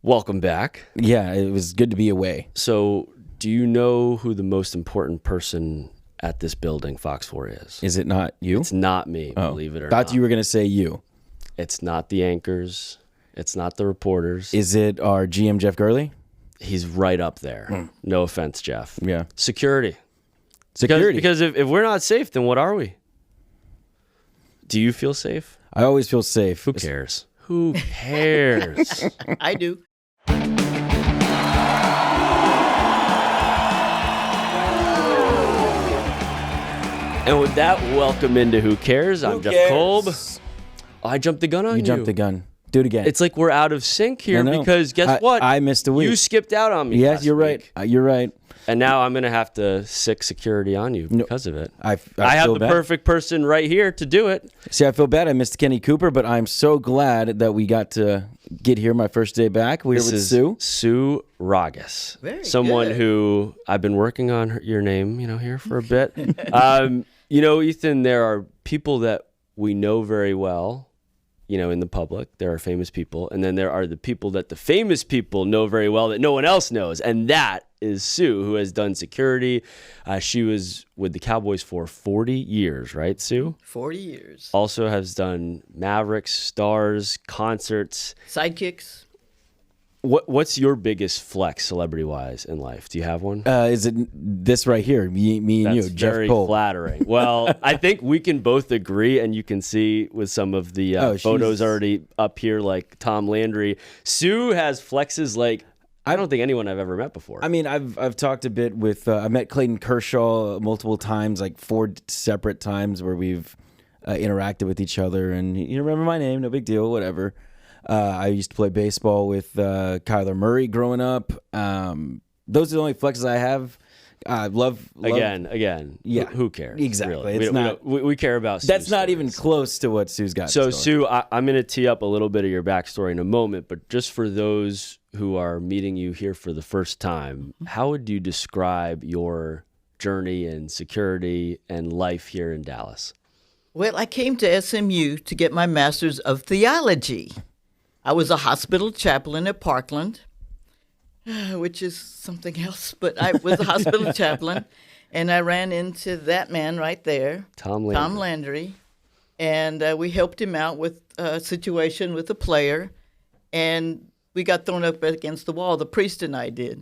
Welcome back. Yeah, it was good to be away. So, do you know who the most important person at this building, Fox 4, is? Is it not you? It's not me, believe it or Thought not. you were going to say you. It's not the anchors. It's not the reporters. Is it our GM, Jeff Gurley? He's right up there. No offense, Jeff. Yeah. Security. Security. Because if we're not safe, then what are we? Do you feel safe? I always feel safe. Who cares? Who cares? I do. And with that, welcome into Who Cares? I'm jeff-kolb. Oh, I jumped the gun on you. You jumped the gun. Do it again. It's like we're out of sync here because guess what? I missed a week. You skipped out on me. Yes, you're right. You're right. And now I'm going to have to sick security on you because of it. I have feel the bad. perfect person right here to do it. See, I feel bad. I missed Kenny Cooper, but I'm so glad that we got to get here my first day back. We're here with Sue. Sue Raagas. Very Someone good. who I've been working on your name, here for a bit. Ethan, there are people that we know very well, in the public. There are famous people. And then there are the people that the famous people know very well that no one else knows. And that is Sue, who has done security. She was with the Cowboys for 40 years, right, Sue? 40 years. Also has done Mavericks, Stars, concerts. Sidekicks. What's your biggest flex celebrity-wise in life? Do you have one? Is it this right here? Me and That's you, Jeff very Cole. flattering. Well, I think we can both agree, and you can see with some of the photos already up here, like Tom Landry. Sue has flexes like I don't think anyone I've ever met before. I mean, I've talked a bit with I met Clayton Kershaw multiple times, like 4 separate times where we've interacted with each other, and you remember my name, no big deal, whatever. I used to play baseball with Kyler Murray growing up. Those are the only flexes I have. Love again. Yeah. Who cares? Exactly. Really? We care about. That's Sue's not stories. even close to what Sue's got. So Sue, I'm going to tee up a little bit of your backstory in a moment, but just for those who are meeting you here for the first time, how would you describe your journey in security and life here in Dallas? Well, I came to SMU to get my master's of theology. I was a hospital chaplain at Parkland, which is something else, but I was a hospital chaplain, and I ran into that man right there, Tom Landry, and we helped him out with a situation with a player, and we got thrown up against the wall, the priest and I did.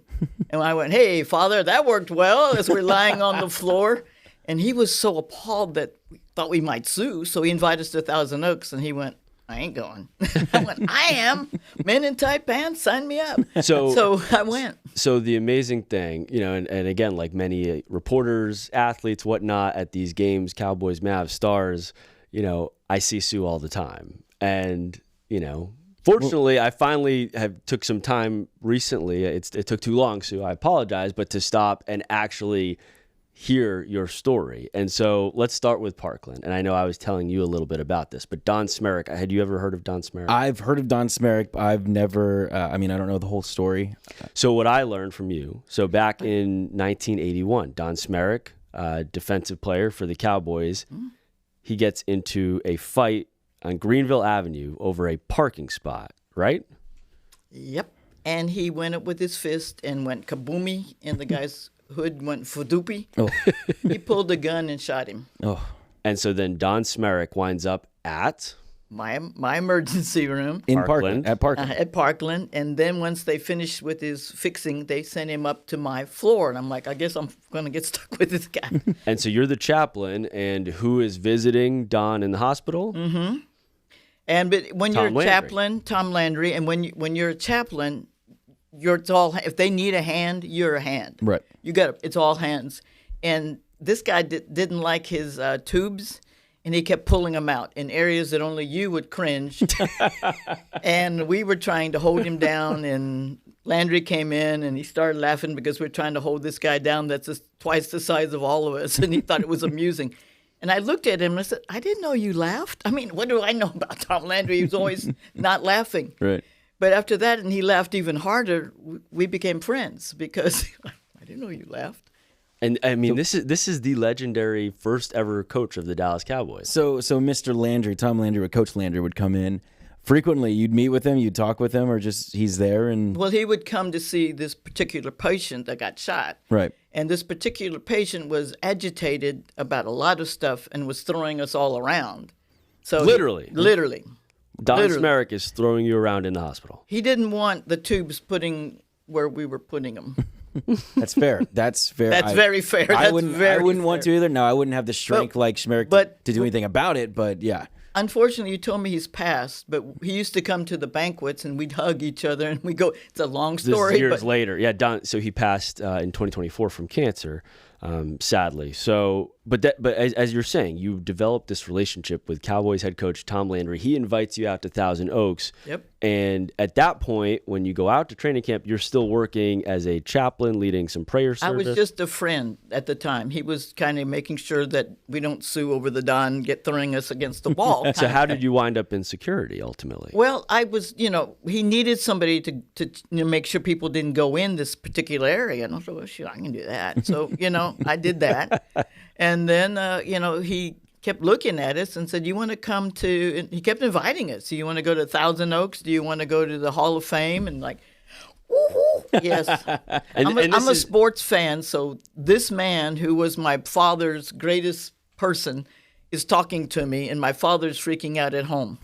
And I went, "Hey, Father, that worked well," as we're lying on the floor. And he was so appalled that we thought we might sue, so he invited us to Thousand Oaks, and he went, "I ain't going." I went, "I am. Men in tight pants, sign me up." So I went. So the amazing thing, and again, like many reporters, athletes, whatnot, at these games, Cowboys, Mavs, Stars, I see Sue all the time. And, fortunately, I finally took some time recently. It took too long, Sue. I apologize, but to stop and actually hear your story. And so let's start with Parkland. And I know I was telling you a little bit about this, but Don Smerrick, had you ever heard of Don Smerrick? I've heard of Don Smerrick, but I've never, I don't know the whole story. So what I learned from you, so back in 1981, Don Smerrick, defensive player for the Cowboys, he gets into a fight on Greenville Avenue over a parking spot, right? Yep. And he went up with his fist and went kaboomy, and the guy's hood went fadoopy. Oh. He pulled a gun and shot him. Oh. And so then Don Smerrick winds up at My emergency room In Parkland. Parkland. At Parkland. at Parkland, and then once they finished with his fixing, they sent him up to my floor, and I'm like, I guess I'm going to get stuck with this guy. And so you're the chaplain, and who is visiting Don in the hospital? Mm-hmm. And but when Tom you're a Landry. chaplain, Tom Landry, and when you're a chaplain, it's all, if they need a hand, you're a hand. Right. It's all hands. And this guy didn't like his tubes, and he kept pulling them out in areas that only you would cringe. And we were trying to hold him down, and Landry came in, and he started laughing because we're trying to hold this guy down that's just twice the size of all of us, and he thought it was amusing. And I looked at him and I said, "I didn't know you laughed. I mean, what do I know about Tom Landry? He was always not laughing." Right. But after that, and he laughed even harder, we became friends because I didn't know you laughed. And I mean, this is the legendary first ever coach of the Dallas Cowboys. So Mr. Landry, Tom Landry, Coach Landry would come in frequently? You'd meet with him, you'd talk with him, or just he's there and Well, he would come to see this particular patient that got shot. right. And this particular patient was agitated about a lot of stuff and was throwing us all around. So Literally? literally. Don Literally. Smerrick is throwing you around in the hospital. He didn't want the tubes putting where we were putting them. That's fair. That's fair. That's very fair. I That's wouldn't. very I wouldn't want fair. to either. No, I wouldn't have the strength like Schmerich but- to do anything about it. But yeah, Unfortunately, you told me he's passed, but he used to come to the banquets and we'd hug each other and we go. It's a long This is story. years but later. Yeah, Don. So he passed in 2024 from cancer, sadly. So, but as you're saying, you developed this relationship with Cowboys head coach Tom Landry. He invites you out to Thousand Oaks. Yep. And at that point, when you go out to training camp, you're still working as a chaplain, leading some prayer I service. was just a friend at the time. He was kind of making sure that we don't sue over the Don, get throwing us against the wall. So kind of how thing. did you wind up in security ultimately? Well, I was, he needed somebody to make sure people didn't go in this particular area. And I thought, well, shit, I can do that. So, I did that. And then, he kept looking at us and said, you want to come to, and he kept inviting us. Do you want to go to Thousand Oaks? Do you want to go to the Hall of Fame? And like, woo-hoo, yes. I'm a sports fan, so this man who was my father's greatest person is talking to me, and my father's freaking out at home.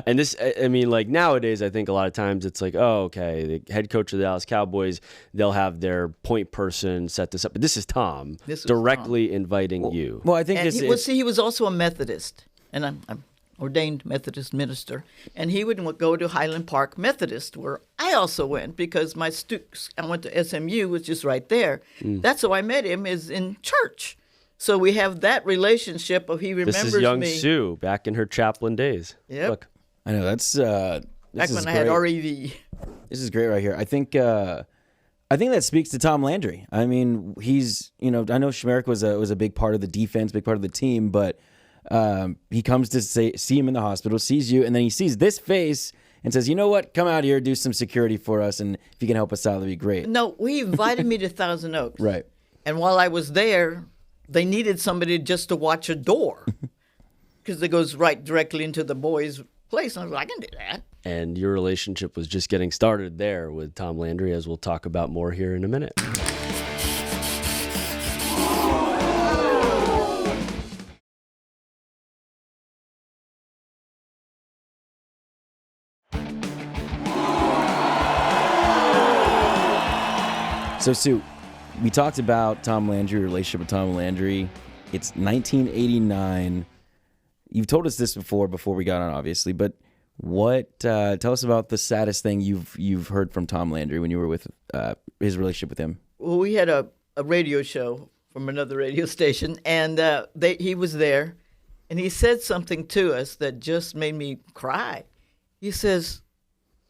And this, I mean, like nowadays, I think a lot of times it's like, oh, okay, the head coach of the Dallas Cowboys, they'll have their point person set this up. But this is Tom directly inviting you. well, I think And this. he was also a Methodist, and I'm ordained Methodist minister, and he would go to Highland Park Methodist, where I also went because I went to SMU, which is right there. That's how I met him, is in church. So we have that relationship of he remembers me. This is young Sue back in her chaplain days. Yep. Look, I know that's Back when I had REV. This is great right here. I think that speaks to Tom Landry. I mean, he's I know Schmerich was a big part of the defense, big part of the team, but he comes to see him in the hospital, sees you, and then he sees this face and says, you know what, come out here, do some security for us, and if you can help us out, that'd be great. No, he invited me to Thousand Oaks. Right. And while I was there, they needed somebody just to watch a door because it goes right directly into the boys' place. And I was like, I can do that. and your relationship was just getting started there with Tom Landry, as we'll talk about more here in a minute. So, Sue, we talked about Tom Landry, relationship with Tom Landry. It's 1989. You've told us this before we got on, obviously, but tell us about the saddest thing you've heard from Tom Landry when you were with his relationship with him. Well, we had a radio show from another radio station, and he was there, and he said something to us that just made me cry. He says,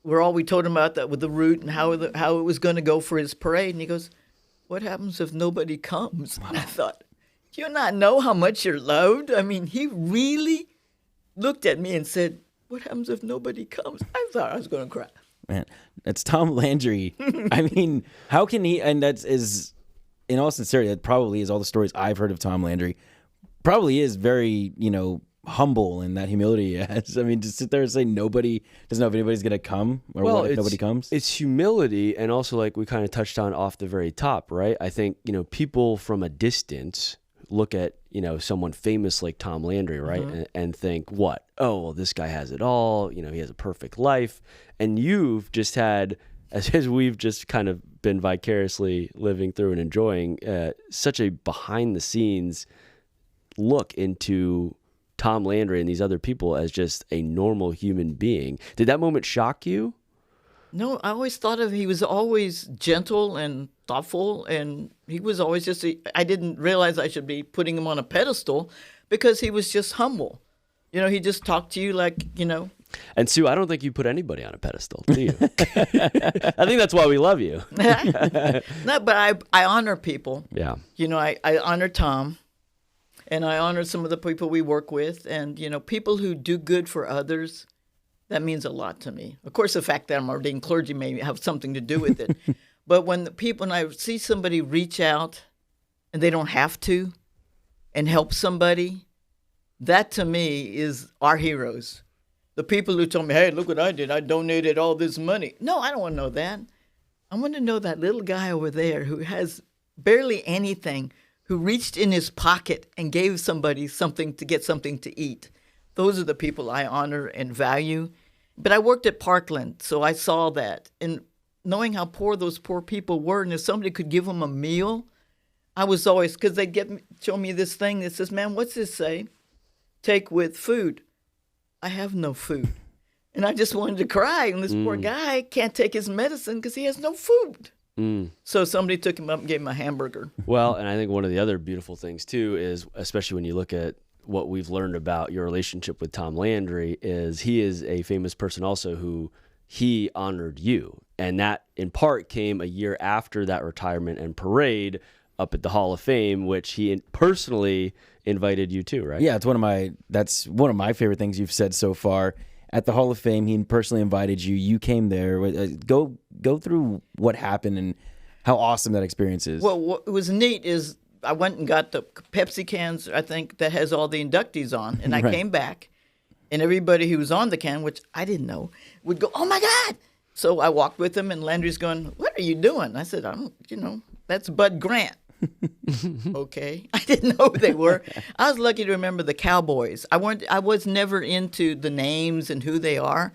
we told him about that with the route and how it was going to go for his parade, and he goes, "What happens if nobody comes?" And I thought, do you not know how much you're loved? I mean, he really looked at me and said, "What happens if nobody comes?" I thought I was going to cry. Man, that's Tom Landry. I mean, how can he? And that is, in all sincerity, that probably is all the stories I've heard of Tom Landry. Probably is very, humble in that humility he has. I mean, to sit there and say nobody doesn't know if anybody's going to come or what if nobody comes. It's humility, and also like we kind of touched on off the very top, right? I think, people from a distance look at, someone famous like Tom Landry, right? Mm-hmm. And think, what? Oh, well, this guy has it all. He has a perfect life. And you've just had, as we've just kind of been vicariously living through and enjoying, such a behind the scenes look into Tom Landry and these other people as just a normal human being. Did that moment shock you? No, I always thought he was always gentle and thoughtful, and he was always I didn't realize I should be putting him on a pedestal because he was just humble. He just talked to you like. And Sue, I don't think you put anybody on a pedestal, do you? I think that's why we love you. No, but I honor people. Yeah. I honor Tom, and I honor some of the people we work with, and people who do good for others. That means a lot to me. Of course, the fact that I'm ordained clergy may have something to do with it. But when I see somebody reach out and they don't have to and help somebody, that to me is our heroes. the people who told me, hey, look what I did. I donated all this money. No, I don't want to know that. I want to know that little guy over there who has barely anything, who reached in his pocket and gave somebody something to get something to eat. Those are the people I honor and value. But I worked at Parkland, so I saw that. And knowing how poor those poor people were, and if somebody could give them a meal, I was always, because they'd show me this thing that says, man, what's this say? Take with food. I have no food. And I just wanted to cry. And this poor guy can't take his medicine because he has no food. So somebody took him up and gave him a hamburger. Well, and I think one of the other beautiful things, too, is especially when you look at what we've learned about your relationship with Tom Landry, is he is a famous person also who he honored you. And that, in part, came a year after that retirement and parade up at the Hall of Fame, which he personally invited you to, right? Yeah, that's one of my favorite things you've said so far. At the Hall of Fame, he personally invited you. You came there. Go through what happened and how awesome that experience is. Well, what was neat is I went and got the Pepsi cans, I think, that has all the inductees on. And I came back, and everybody who was on the can, which I didn't know, would go, oh, my God. So I walked with him, and Landry's going, what are you doing? I said, that's Bud Grant. Okay. I didn't know who they were. I was lucky to remember the Cowboys. I was never into the names and who they are.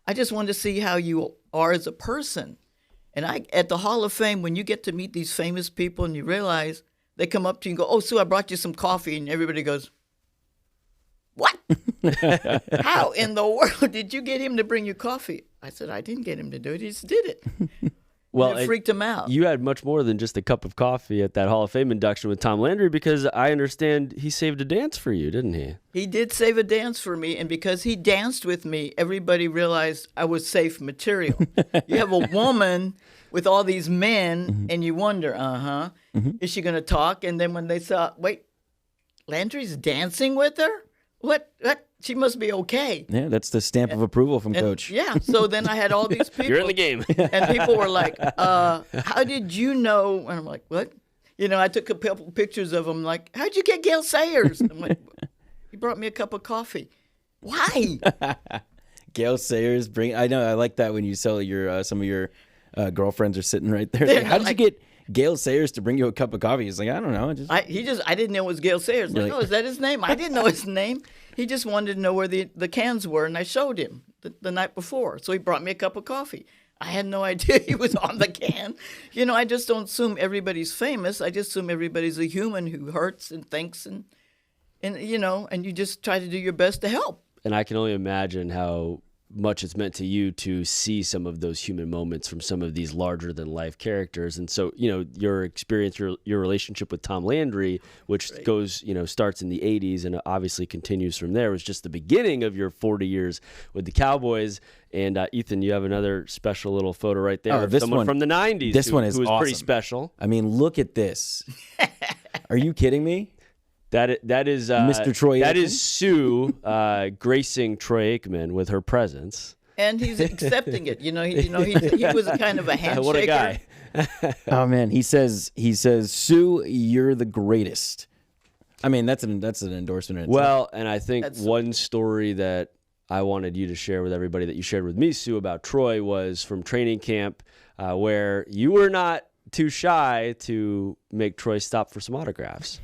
I just wanted to see how you are as a person. And at the Hall of Fame, when you get to meet these famous people and you realize they come up to you and go, oh, Sue, I brought you some coffee. And everybody goes, what? How in the world did you get him to bring you coffee? I said, I didn't get him to do it. He just did it. Well, it freaked him out. You had much more than just a cup of coffee at that Hall of Fame induction with Tom Landry, because I understand he saved a dance for you, didn't he? He did save a dance for me, and because he danced with me, everybody realized I was safe material. You have a woman with all these men, and you wonder, is she going to talk? And then when they saw, wait, Landry's dancing with her? What? She must be okay. Yeah, that's the stamp of approval from Coach. Yeah, so then I had all these people. You're in the game. And people were like, how did you know? And I'm like, what? I took a couple pictures of them, like, how'd you get Gail Sayers? I'm like, he brought me a cup of coffee. Why? Gail Sayers, I know, I like that when you sell some of your girlfriends are sitting right there. Like, how did you get Gail Sayers to bring you a cup of coffee? He's like, I don't know. I didn't know it was Gail Sayers. Like, oh, is that his name? I didn't know his name. He just wanted to know where the cans were, and I showed him the night before. So he brought me a cup of coffee. I had no idea he was on the can. I just don't assume everybody's famous. I just assume everybody's a human who hurts and thinks, and you just try to do your best to help. And I can only imagine how much it's meant to you to see some of those human moments from some of these larger than life characters. And so, your experience, your relationship with Tom Landry, which goes, starts in the 80s and obviously continues from there, was just the beginning of your 40 years with the Cowboys. And Ethan, you have another special little photo right there of someone from the 90s. This one is who was awesome. Pretty special. I mean, look at this. Are you kidding me? That is Mr. Troy That Aikman? is Sue gracing Troy Aikman with her presence. And he's accepting it. He was a kind of a handshaker. What a guy. Oh man, he says, Sue, you're the greatest. I mean, that's an endorsement. Well, and I think one story that I wanted you to share with everybody that you shared with me, Sue, about Troy was from training camp, where you were not too shy to make Troy stop for some autographs.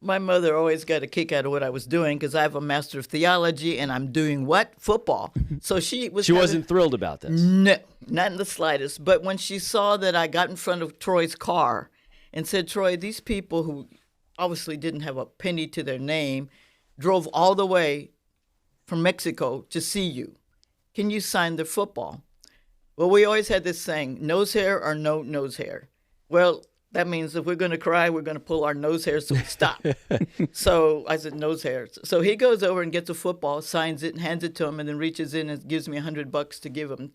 My mother always got a kick out of what I was doing because I have a master of theology and I'm doing what? Football. So she wasn't thrilled about this. No, not in the slightest. But when she saw that I got in front of Troy's car and said, Troy, these people who obviously didn't have a penny to their name drove all the way from Mexico to see you. Can you sign their football? Well, we always had this saying, nose hair or no nose hair. Well, that means if we're going to cry, we're going to pull our nose hair so we stop. So I said, nose hair. So he goes over and gets a football, signs it, and hands it to him, and then reaches in and gives me $100 to give him.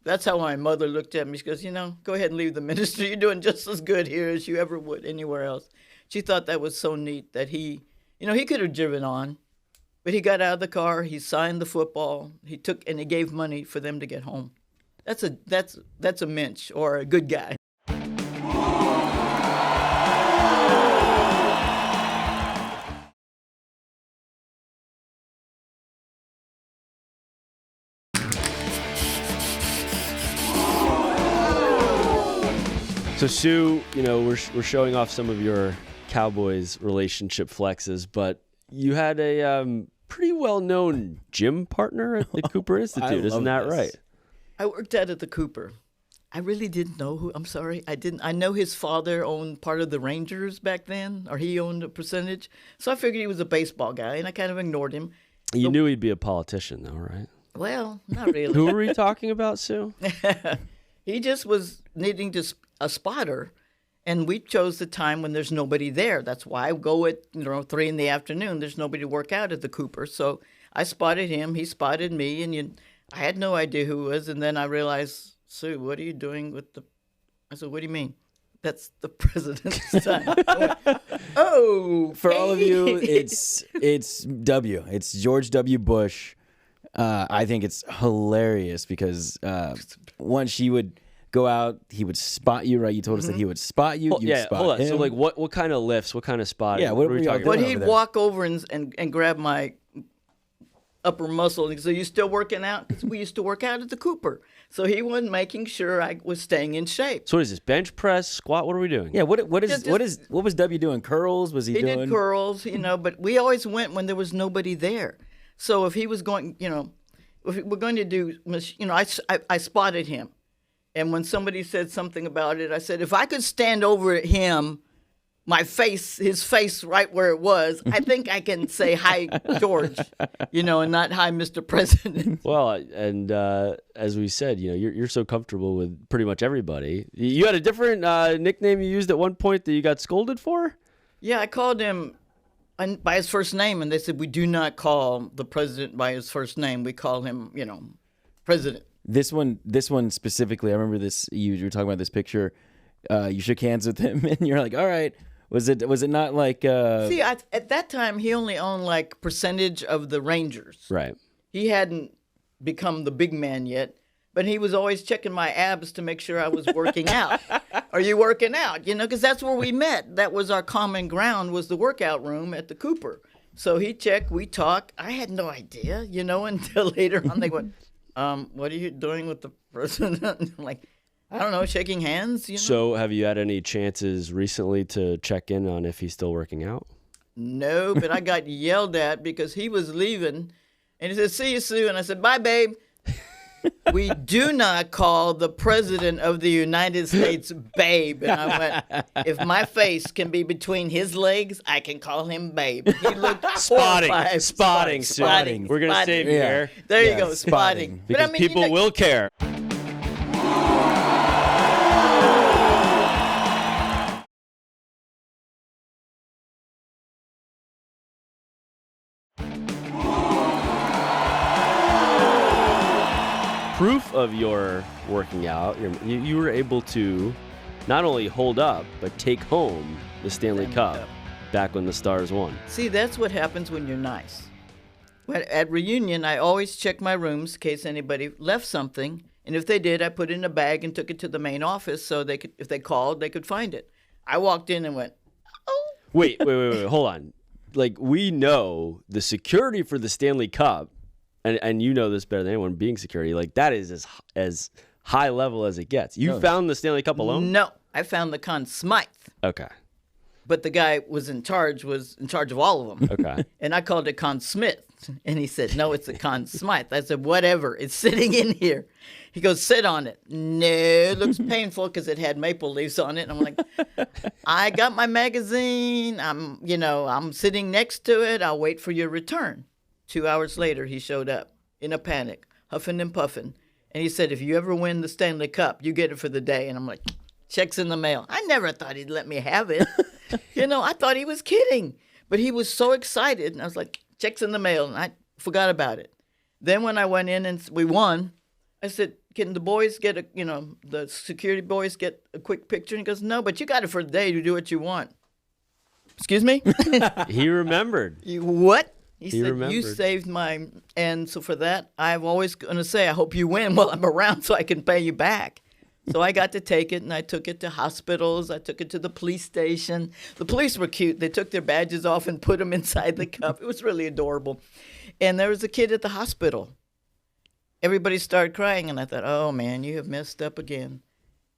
That's how my mother looked at me. She goes, go ahead and leave the ministry. You're doing just as good here as you ever would anywhere else. She thought that was so neat that he could have driven on, but he got out of the car, he signed the football, he gave money for them to get home. That's a mensch or a good guy. So Sue, we're showing off some of your Cowboys relationship flexes, but you had a pretty well-known gym partner at the Cooper Institute, isn't that right? I worked out at the Cooper. I really didn't know who. I'm sorry, I didn't. I know his father owned part of the Rangers back then, or he owned a percentage. So I figured he was a baseball guy, and I kind of ignored him. You knew he'd be a politician, though, right? Well, not really. Who were we talking about, Sue? He just was needing a spotter, and we chose the time when there's nobody there. That's why I go at 3 p.m. There's nobody to work out at the Cooper. So I spotted him. He spotted me, and I had no idea who it was. And then I realized, Sue, what are you doing with the? I said, what do you mean? That's the president's son. Oh, for all of you, it's W. It's George W. Bush. I think it's hilarious because once he would go out, he would spot you, right? You told us that he would spot you. You'd spot hold on. him. So, like, what kind of lifts? What kind of spotting? Yeah, what were we talking But about? he'd walk over and grab my upper muscle and say, you still working out? 'Cause we used to work out at the Cooper. So he was making sure I was staying in shape. So what is this? Bench press, squat? What are we doing? Yeah, what was W doing? Curls? Was he He doing? did curls, but we always went when there was nobody there. So if he was going, if we're going to do, I spotted him. And when somebody said something about it, I said, if I could stand over at him, his face right where it was, I think I can say, hi, George, and not hi, Mr. President. Well, and as we said, you're so comfortable with pretty much everybody. You had a different nickname you used at one point that you got scolded for? Yeah, I called him by his first name, and they said, we do not call the president by his first name. We call him, President. This one specifically, I remember this. You were talking about this picture. You shook hands with him, and you're like, "All right." Was it not like? See, at that time, he only owned like percentage of the Rangers. Right. He hadn't become the big man yet, but he was always checking my abs to make sure I was working out. Are you working out? Because that's where we met. That was our common ground, was the workout room at the Cooper. So he checked, we talked. I had no idea, until later on they went, what are you doing with the president? I'm like, I don't know, shaking hands. So have you had any chances recently to check in on if he's still working out? No, but I got yelled at because he was leaving. And he said, see you, Sue. And I said, bye, babe. We do not call the president of the United States babe. And I went, if my face can be between his legs, I can call him babe. He looked horrified. Spotting. We're going to save you here. There you go, spotting. Because people will care. Proof of your working out, you were able to not only hold up, but take home the Stanley Cup back when the Stars won. See, that's what happens when you're nice. At reunion, I always check my rooms in case anybody left something. And if they did, I put it in a bag and took it to the main office so they could, if they called, they could find it. I walked in and went, oh. Wait, hold on. Like, we know the security for the Stanley Cup, and you know this better than anyone, being security, like that is as high level as it gets. You found the Stanley Cup alone? No, I found the Conn Smythe. Okay. But the guy was in charge of all of them. Okay. And I called it Conn Smith. And he said, no, it's a Conn Smythe. I said, whatever. It's sitting in here. He goes, sit on it. No, it looks painful because it had maple leaves on it. And I'm like, I got my magazine. I'm sitting next to it. I'll wait for your return. 2 hours later, he showed up in a panic, huffing and puffing. And he said, if you ever win the Stanley Cup, you get it for the day. And I'm like, check's in the mail. I never thought he'd let me have it. I thought he was kidding. But he was so excited. And I was like, check's in the mail. And I forgot about it. Then when I went in and we won, I said, can the boys get the security boys get a quick picture? And he goes, no, but you got it for the day to do what you want. Excuse me? He remembered. What? He said, remembered. you saved my... And so for that, I'm always going to say, I hope you win while I'm around so I can pay you back. So I got to take it, and I took it to hospitals. I took it to the police station. The police were cute. They took their badges off and put them inside the cup. It was really adorable. And there was a kid at the hospital. Everybody started crying, and I thought, oh, man, you have messed up again.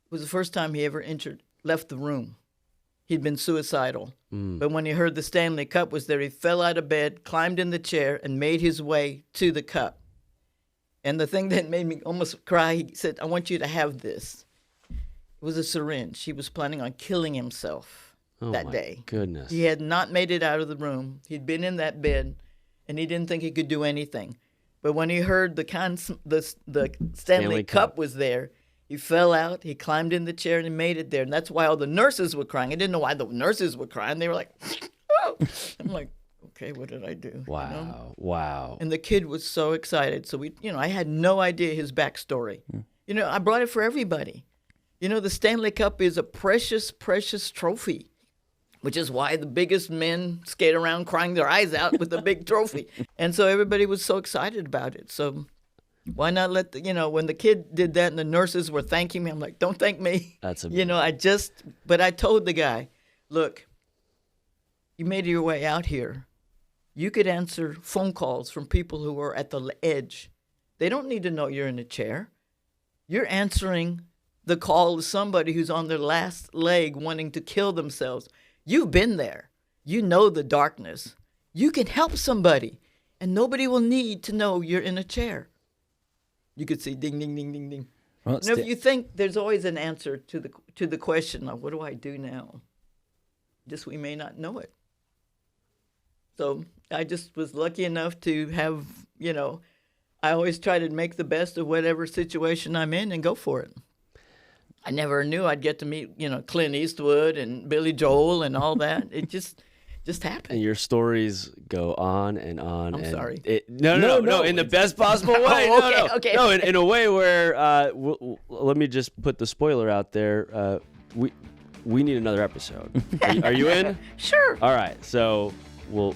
It was the first time he ever left the room. He'd been suicidal. But when he heard the Stanley Cup was there, he fell out of bed, climbed in the chair, and made his way to the cup. And the thing that made me almost cry, he said, I want you to have this. It was a syringe. He was planning on killing himself that day. Goodness. He had not made it out of the room. He'd been in that bed, and he didn't think he could do anything. But when he heard the Stanley Cup was there, he fell out, he climbed in the chair, and he made it there. And that's why all the nurses were crying. I didn't know why the nurses were crying. They were like, oh. I'm like, okay, what did I do? Wow. You know? Wow. And the kid was so excited. So I had no idea his backstory. I brought it for everybody. The Stanley Cup is a precious, precious trophy, which is why the biggest men skate around crying their eyes out with a big trophy. And so everybody was so excited about it. So why not let when the kid did that and the nurses were thanking me, I'm like, don't thank me. That's but I told the guy, look, you made your way out here. You could answer phone calls from people who are at the edge. They don't need to know you're in a chair. You're answering the call of somebody who's on their last leg wanting to kill themselves. You've been there. You know the darkness. You can help somebody, and nobody will need to know you're in a chair. You could see ding, ding, ding, ding, ding. Well, If you think there's always an answer to the question of what do I do now? Just we may not know it. So I just was lucky enough to have, I always try to make the best of whatever situation I'm in and go for it. I never knew I'd get to meet, Clint Eastwood and Billy Joel and all that. It just happened. And your stories go on and on. I'm sorry. No, in the best possible way. Okay. No, in a way where, let me just put the spoiler out there. We need another episode. Are you in? Sure. All right. So we'll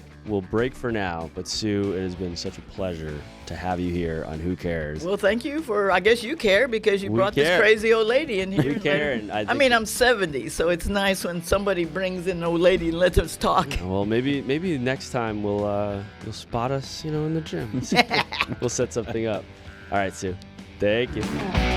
break for now. But Sue, it has been such a pleasure to have you here on Who Cares. Well, thank you I guess you care because you brought this crazy old lady in here. We care. And I'm 70, so it's nice when somebody brings in an old lady and lets us talk. Well, maybe next time you'll spot us, in the gym. We'll set something up. All right, Sue. Thank you.